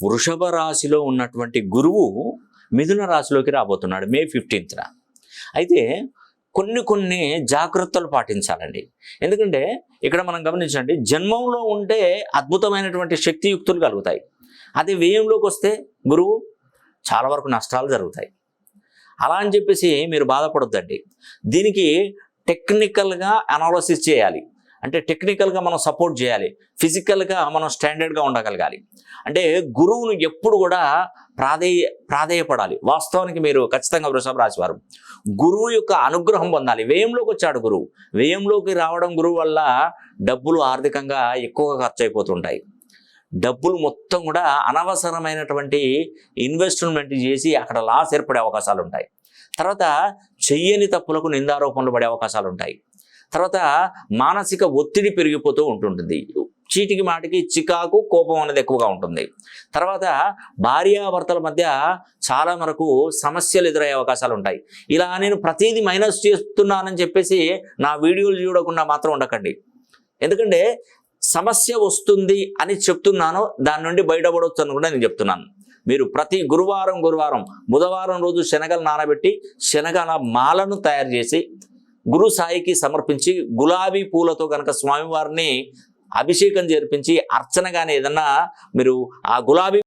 వృషభ రాశిలో ఉన్నటువంటి గురువు మిథున రాశిలోకి రాబోతున్నాడు మే 15న. అయితే కొన్ని జాగ్రత్తలు పాటించాలండి. ఎందుకంటే ఇక్కడ మనం గమనించండి, జన్మంలో ఉంటే అద్భుతమైనటువంటి శక్తియుక్తులు కలుగుతాయి. అదే వ్యయంలోకి వస్తే గురువు చాలా వరకు నష్టాలు జరుగుతాయి. అలా అని చెప్పేసి మీరు బాధపడొద్దండి. దీనికి టెక్నికల్గా అనాలిసిస్ చేయాలి. అంటే టెక్నికల్గా మనం సపోర్ట్ చేయాలి, ఫిజికల్గా మనం స్టాండర్డ్గా ఉండగలగాలి. అంటే గురువును ఎప్పుడు కూడా ప్రాధేయపడాలి. వాస్తవానికి మీరు ఖచ్చితంగా వృషభ రాశి వారు గురువు యొక్క అనుగ్రహం పొందాలి. వ్యయంలోకి వచ్చాడు గురువు. వ్యయంలోకి రావడం గురువు వల్ల డబ్బులు ఆర్థికంగా ఎక్కువగా ఖర్చు అయిపోతుంటాయి. డబ్బులు మొత్తం కూడా అనవసరమైనటువంటి ఇన్వెస్ట్మెంట్ చేసి అక్కడ లాస్ ఏర్పడే అవకాశాలు ఉంటాయి. తర్వాత చెయ్యని తప్పులకు నిందారోపణలు పడే అవకాశాలు ఉంటాయి. తర్వాత మానసిక ఒత్తిడి పెరిగిపోతూ ఉంటుంటుంది. చీటికి మాటికి చికాకు, కోపం అనేది ఎక్కువగా ఉంటుంది. తర్వాత భార్యాభర్తల మధ్య చాలా వరకు సమస్యలు ఎదురయ్యే అవకాశాలు ఉంటాయి. ఇలా నేను ప్రతిదీ మైనస్ చేస్తున్నానని చెప్పేసి నా వీడియోలు చూడకుండా మాత్రం ఉండకండి. ఎందుకంటే సమస్య వస్తుంది అని చెప్తున్నాను, దాని నుండి బయటపడవచ్చు అని కూడా నేను చెప్తున్నాను. మీరు ప్రతి గురువారం బుధవారం రోజు శనగలు నానబెట్టి శనగల మాలను తయారు చేసి గురు సాయికి సమర్పించి గులాబీ పూలతో కనుక స్వామివారిని అభిషేకం జరిపించి అర్చనగానే ఏదన్నా మీరు ఆ గులాబీ